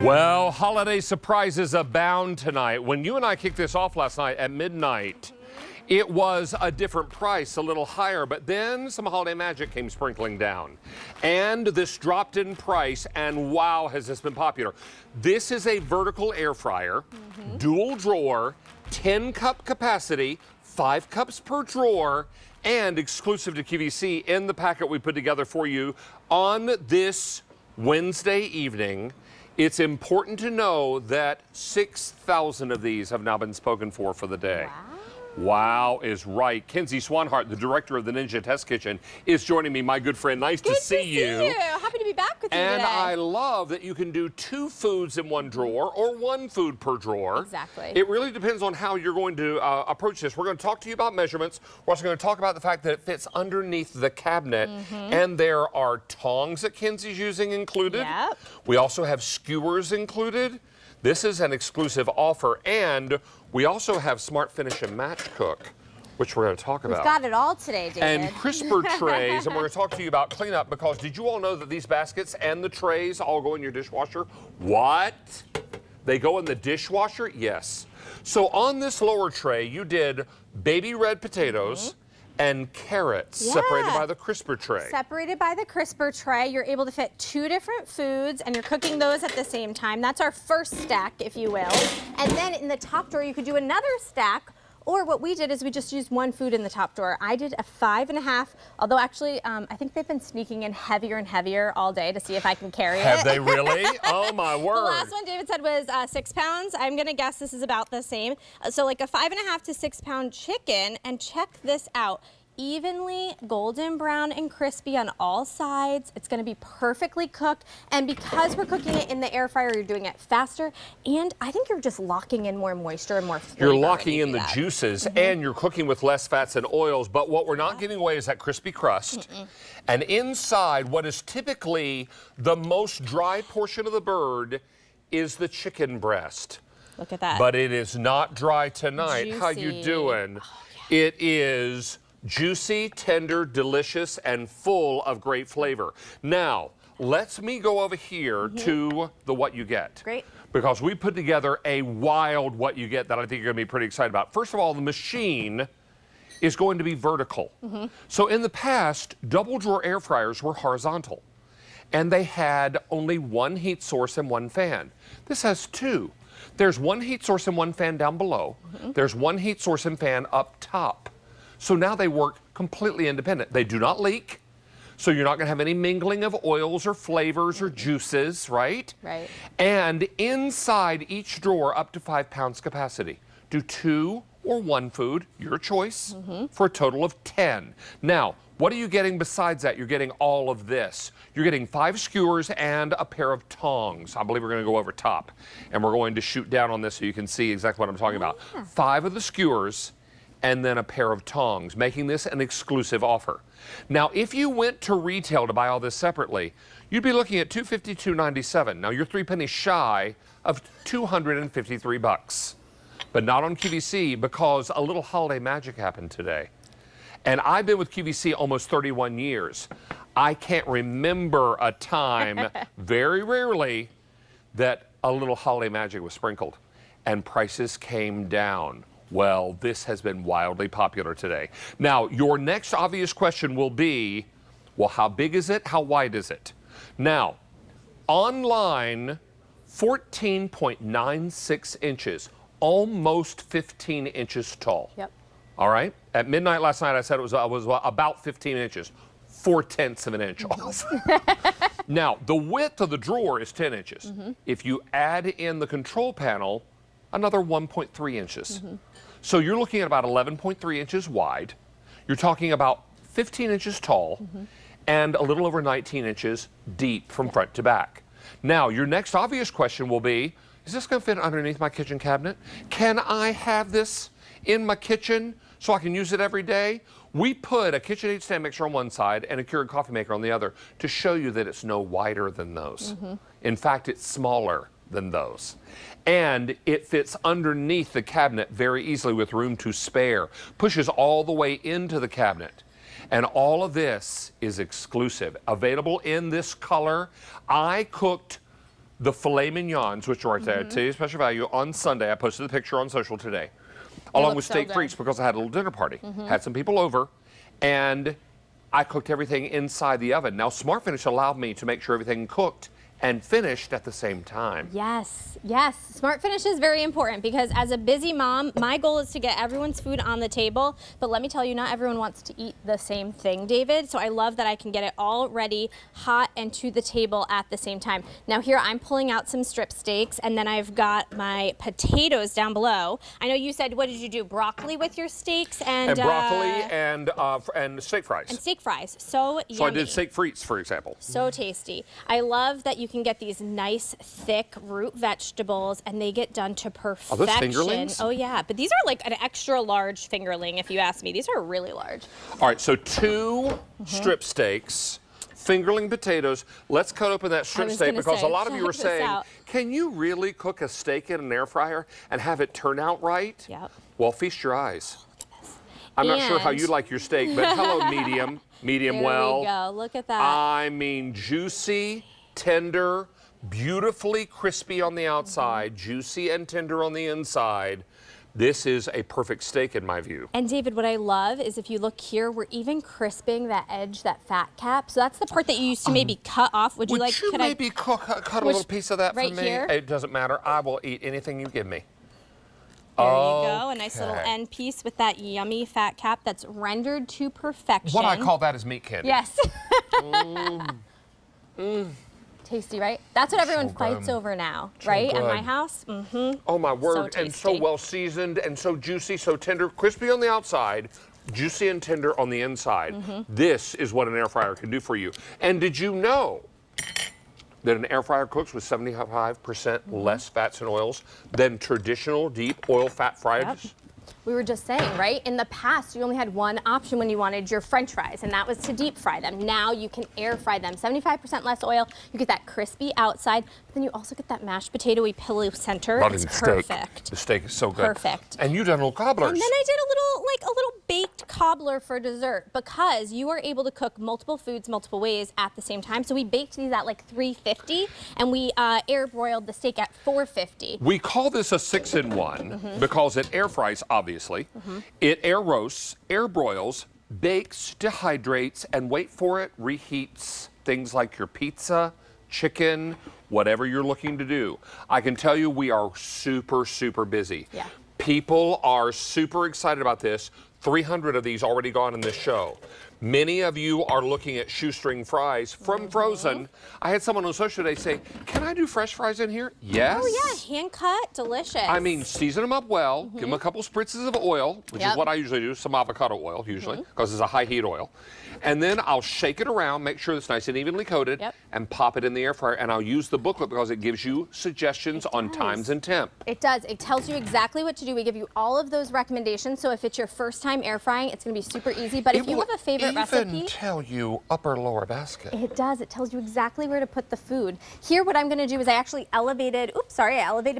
Well, holiday surprises abound tonight. When you and I kicked this off last night at midnight, it was a different price, a little higher, but then some holiday magic came sprinkling down. And this dropped in price, and wow, has this been popular. This is a vertical air fryer, dual drawer, 10-cup capacity, 5 cups per drawer, and exclusive to QVC in the packet we put together for you on this Wednesday evening. It's important to know that 6,000 of these have now been spoken for the day. Wow. Wow is right. Kenzie Swanhart, the director of the Ninja Test Kitchen, is joining me. My good friend, nice to see you. Happy to be back with you and today. I love that you can do 2 foods in one drawer or 1 food per drawer. Exactly. It really depends on how you're going to approach this. We're going to talk to you about measurements. We're also going to talk about the fact that it fits underneath the cabinet. And there are tongs that Kenzie's using included. Yep. We also have skewers included. This is an exclusive offer, and we also have Smart Finish and Match Cook, which we're going to talk about. We've got it all today, David. And crisper trays, and we're going to talk to you about cleanup, because did you all know that these baskets and the trays all go in your dishwasher? What? They go in the dishwasher? Yes. So on this lower tray, you did baby red potatoes and carrots separated by the crisper tray. Separated by the crisper tray. You're able to fit 2 different foods, and you're cooking those at the same time. That's our first stack, if you will. And then in the top drawer, you could do another stack, or what we did is we just used 1 food in the top drawer. I did a 5.5, although actually I think they've been sneaking in heavier and heavier all day to see if I can carry it. Have they really? Oh my word. The last one David said was 6 pounds. I'm gonna guess this is about the same. So like a 5.5 to 6 pound chicken, and check this out. Evenly golden brown and crispy on all sides. It's going to be perfectly cooked, and because we're cooking it in the air fryer, you're doing it faster, and I think you're just locking in more moisture and more flavor. You're locking in the juices, and you're cooking with less fats and oils, but what we're not giving away is that crispy crust. And inside, what is typically the most dry portion of the bird is the chicken breast. Look at that. But it is not dry tonight. Juicy. How you doing? It is juicy, tender, delicious, and full of great flavor. Now, let me go over here to the what you get. Great. Because we put together a wild what you get that I think you're going to be pretty excited about. First of all, the machine is going to be vertical. So in the past, double drawer air fryers were horizontal, and they had only 1 heat source and 1 fan. This has 2. There's 1 heat source and 1 fan down below. There's 1 heat source and fan up top. So now they work completely independent. They do not leak, so you're not going to have any mingling of oils or flavors or juices, right? Right. And inside each drawer, up to 5 pounds capacity. Do 2 or 1 food, your choice, for a total of 10. Now, what are you getting besides that? You're getting all of this. You're getting 5 skewers and a pair of tongs. I believe we're going to go over top, and we're going to shoot down on this so you can see exactly what I'm talking about. 5 of the skewers, and then a pair of tongs, making this an exclusive offer. Now, if you went to retail to buy all this separately, you'd be looking at $250, $297. Now, you're 3 pennies shy of $253. But not on QVC, because a little holiday magic happened today. And I've been with QVC almost 31 years. I can't remember a time, very rarely, that a little holiday magic was sprinkled and prices came down. Well, this has been wildly popular today. Now, your next obvious question will be, well, how big is it? How wide is it? Now, online, 14.96 inches, almost 15 inches tall. Yep. All right? At midnight last night, I said it was about 15 inches, 4/10 of an inch off. Now, the width of the drawer is 10 inches. If you add in the control panel, another 1.3 inches. So you're looking at about 11.3 inches wide. You're talking about 15 inches tall and a little over 19 inches deep from front to back. Now, your next obvious question will be, is this going to fit underneath my kitchen cabinet? Can I have this in my kitchen so I can use it every day? We put a KitchenAid stand mixer on one side and a Keurig coffee maker on the other to show you that it's no wider than those. In fact, it's smaller than those. And it fits underneath the cabinet very easily with room to spare. Pushes all the way into the cabinet. And all of this is exclusive. Available in this color. I cooked the filet mignons, which are right there, today's special value on Sunday. I posted the picture on social today, along with steak frites because I had a little dinner party. Had some people over, and I cooked everything inside the oven. Now, Smart Finish allowed me to make sure everything cooked and finished at the same time. Yes, yes. Smart Finish is very important because as a busy mom, my goal is to get everyone's food on the table. But let me tell you, not everyone wants to eat the same thing, David. So I love that I can get it all ready, hot, and to the table at the same time. Now here I'm pulling out some strip steaks, and then I've got my potatoes down below. I know you said, what did you do? Broccoli with your steaks and broccoli and steak fries. And steak fries. So yummy. So I did steak frites, for example. So tasty. I love that you can get these nice, thick root vegetables, and they get done to perfection. Are those fingerlings? Oh, yeah. But these are like an extra large fingerling, if you ask me. These are really large. All right, so 2 strip steaks, fingerling potatoes. Let's cut open that strip steak because a lot of you are saying, can you really cook a steak in an air fryer and have it turn out right? Yep. Well, feast your eyes. I'm not sure how you like your steak, but hello, medium well. There we go. Look at that. I mean, juicy, tender, beautifully crispy on the outside, juicy and tender on the inside. This is a perfect steak in my view. And David, what I love is if you look here, we're even crisping that edge, that fat cap. So that's the part that you used to maybe cut off. Would you like? Would you maybe cut a little piece of that right for me? Here? It doesn't matter. I will eat anything you give me. There you go, a nice little end piece with that yummy fat cap that's rendered to perfection. What I call that is meat candy. Yes. Tasty, right? That's what everyone fights over now, right? At my house. Oh my word, So and so well seasoned and so juicy, so tender, crispy on the outside, juicy and tender on the inside. This is what an air fryer can do for you. And did you know that an air fryer cooks with 75% less fats and oils than traditional deep oil fat fryers? We were just saying, right? In the past, you only had one option when you wanted your French fries, and that was to deep fry them. Now you can air fry them. 75% less oil. You get that crispy outside, but then you also get that mashed potato-y pillow center. It's perfect. The steak is so good. Perfect. And you done little cobblers. And then I did a little baked cobbler for dessert because you are able to cook multiple foods multiple ways at the same time. So we baked these at like 350, and we air broiled the steak at 450. We call this a 6-in-1 because it air fries, obviously. It air roasts, air broils, bakes, dehydrates, and wait for it, reheats things like your pizza, chicken, whatever you're looking to do. I can tell you we are super, super busy. Yeah. People are super excited about this. 300 of these already gone in this show. Many of you are looking at shoestring fries from Frozen. I had someone on social today say, can I do fresh fries in here? Yes. Oh yeah, hand cut, delicious. I mean, season them up well, give them a couple spritzes of oil, which is what I usually do, some avocado oil usually, because it's a high heat oil. And then I'll shake it around, make sure it's nice and evenly coated, and pop it in the air fryer. And I'll use the booklet because it gives you suggestions on times and temp. It does. It tells you exactly what to do. We give you all of those recommendations. So if it's your first time air frying, it's going to be super easy. But if you have a favorite recipe, even tell you upper lower basket. It does. It tells you exactly where to put the food. Here, what I'm going to do is I actually elevated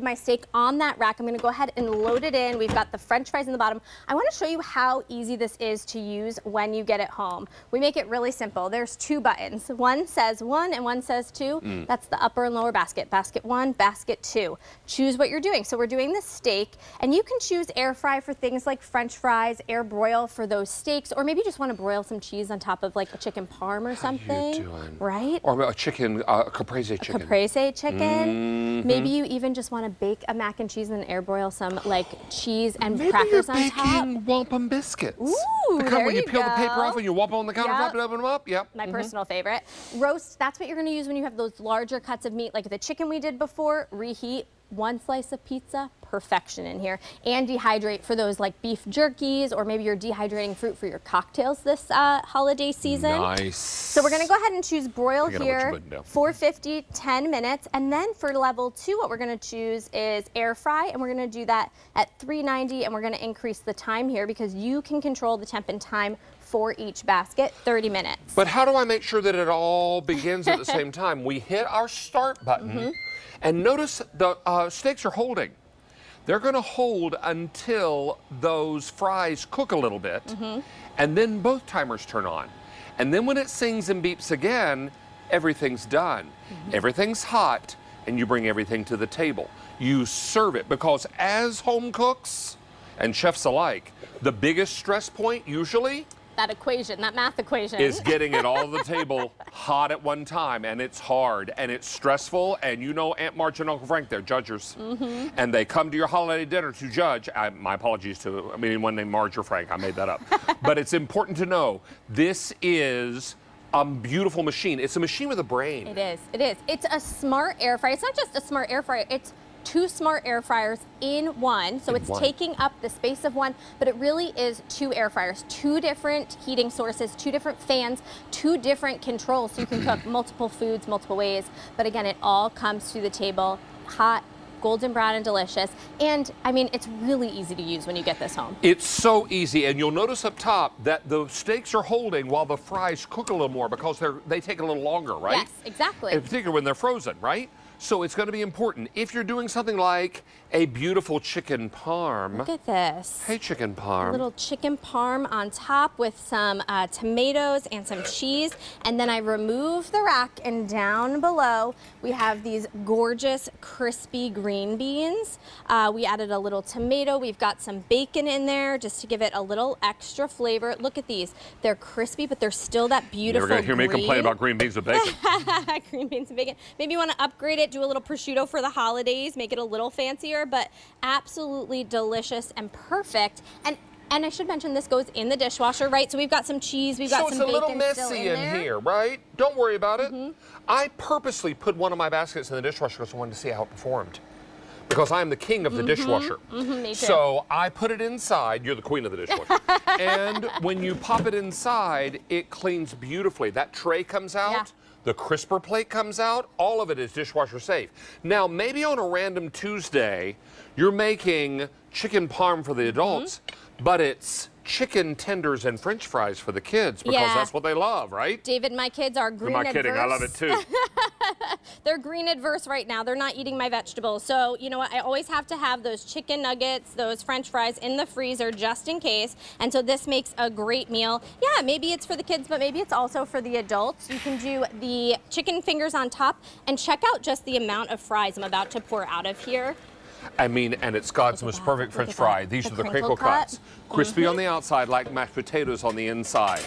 my steak on that rack. I'm going to go ahead and load it in. We've got the French fries in the bottom. I want to show you how easy this is to use when you get it home. We make it really simple. There's 2 buttons. One says 1 and one says 2. That's the upper and lower basket. Basket 1, basket 2. Choose what you're doing. So we're doing the steak, and you can choose air fry for things like French fries, air broil for those steaks, or maybe you just want to broil some cheese on top of like a chicken parm or something. How you doing? Right? Or a chicken, caprese chicken. Caprese chicken. Maybe you even just want to bake a mac and cheese and air broil some like cheese and crackers on top. Maybe you're baking wampum biscuits. Ooh, the kind when you peel the paper off and you wamp on the countertop and open them up. Yep. My personal favorite. Roast, that's what you're going to use when you have those larger cuts of meat, like the chicken we did before. Reheat 1 slice of pizza, perfection in here. And dehydrate for those like beef jerkies, or maybe you're dehydrating fruit for your cocktails this holiday season. Nice. So we're going to go ahead and choose broil here, 450, 10 minutes. And then for level 2, what we're going to choose is air fry, and we're going to do that at 390, and we're going to increase the time here because you can control the temp and time for each basket, 30 minutes. But how do I make sure that it all begins at the same time? We hit our start button, and notice the steaks are holding. They're going to hold until those fries cook a little bit, and then both timers turn on. And then when it sings and beeps again, everything's done. Everything's hot, and you bring everything to the table. You serve it, because as home cooks and chefs alike, the biggest stress point usually that equation, that math equation, is getting it all on the table hot at one time, and it's hard and it's stressful. And you know Aunt Marge and Uncle Frank, they're judges, and they come to your holiday dinner to judge. My apologies to anyone named Marge or Frank, I made that up. But it's important to know this is a beautiful machine. It's a machine with a brain. It is. It is. It's a smart air fryer. It's not just a smart air fryer. It's 2 smart air fryers in one. So it's taking up the space of one, but it really is 2 air fryers, 2 different heating sources, 2 different fans, 2 different controls. So you can cook multiple foods, multiple ways. But again, it all comes to the table hot, golden brown, and delicious. And I mean, it's really easy to use when you get this home. It's so easy, and you'll notice up top that the steaks are holding while the fries cook a little more, because they take a little longer, right? Yes, exactly. In particular when they're frozen, right? So it's going to be important. If you're doing something like a beautiful chicken parm. Look at this. Hey, chicken parm. A little chicken parm on top with some tomatoes and some cheese. And then I remove the rack, and down below we have these gorgeous crispy green beans. We added a little tomato. We've got some bacon in there just to give it a little extra flavor. Look at these. They're crispy, but they're still that beautiful green. You're going to hear me complain about green beans with bacon. Green beans and bacon. Maybe you want to upgrade it, do a little prosciutto for the holidays, make it a little fancier, but absolutely delicious and perfect. And I should mention, this goes in the dishwasher, right? So we've got some cheese, we've got some bacon still in there. So it's a little messy in here, right? Don't worry about it. I purposely put one of my baskets in the dishwasher because I wanted to see how it performed. Because I'm the king of the dishwasher. Me too. So I put it inside. You're the queen of the dishwasher. And when you pop it inside, it cleans beautifully. That tray comes out. Yeah. The crisper plate comes out. All of it is dishwasher safe. Now, maybe on a random Tuesday, you're making chicken parm for the adults, but it's chicken tenders and French fries for the kids, because that's what they love, right? David, my kids are green adverse. Am I kidding? I love it too. They're green adverse right now. They're not eating my vegetables. So, you know what? I always have to have those chicken nuggets, those French fries in the freezer just in case. And so this makes a great meal. Yeah, maybe it's for the kids, but maybe it's also for the adults. You can do the chicken fingers on top, and check out just the amount of fries I'm about to pour out of here. I mean, and it's God's most perfect French fry. These are the crinkle cuts. Crispy on the outside, like mashed potatoes on the inside.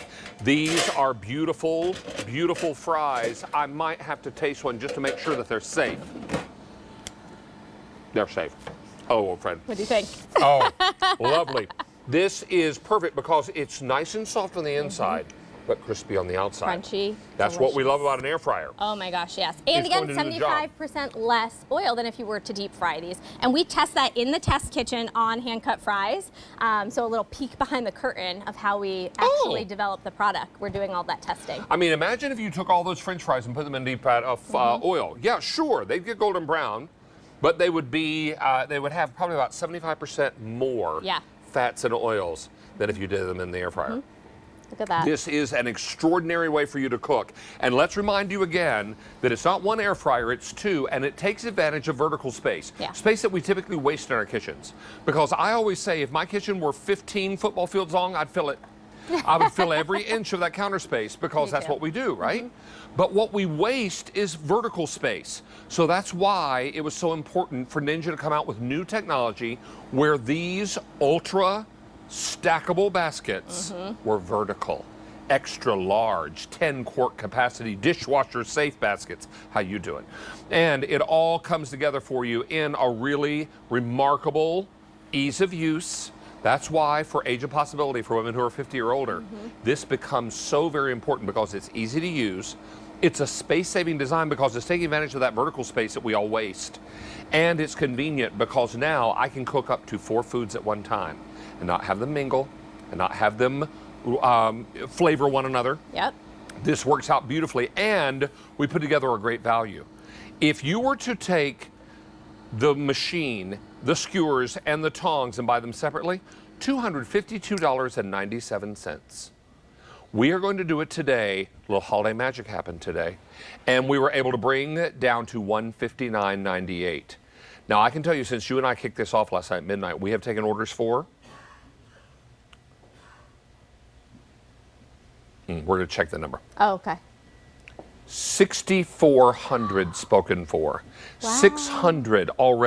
These are beautiful, beautiful fries. I might have to taste one just to make sure that they're safe. They're safe. Oh, Fred. What do you think? Oh, lovely. This is perfect because it's nice and soft on the inside, but crispy on the outside. Crunchy. That's what we love about an air fryer. Oh my gosh, yes. And again, 75% less oil than if you were to deep fry these. And we test that in the test kitchen on hand-cut fries. So a little peek behind the curtain of how we actually develop the product. We're doing all that testing. I mean, imagine if you took all those French fries and put them in deep fat of oil. Yeah, sure, they'd get golden brown, but they would be, they would have probably about 75% more fats and oils than if you did them in the air fryer. Look at that. This is an extraordinary way for you to cook. And let's remind you again that it's not one air fryer, it's 2, and it takes advantage of vertical space. Space that we typically waste in our kitchens. Because I always say, if my kitchen were 15 football fields long, I'd fill it. I would fill every inch of that counter space, because that's what we do, right? But what we waste is vertical space. So that's why it was so important for Ninja to come out with new technology where these ultra stackable baskets were vertical, extra large, 10-quart capacity, dishwasher safe baskets. How you doing? And it all comes together for you in a really remarkable ease of use. That's why, for age of possibility for women who are 50 or older, this becomes so very important, because it's easy to use. It's a space-saving design because it's taking advantage of that vertical space that we all waste. And it's convenient because now I can cook up to 4 foods at one time and not have them mingle and not have them flavor one another. Yep. This works out beautifully, and we put together a great value. If you were to take the machine, the skewers, and the tongs and buy them separately, $252.97. We are going to do it today. A little holiday magic happened today, and we were able to bring it down to $159.98. Now, I can tell you, since you and I kicked this off last night at midnight, we have taken orders for... We're going to check the number. Oh, okay. 6,400 spoken for. Wow. 600 already.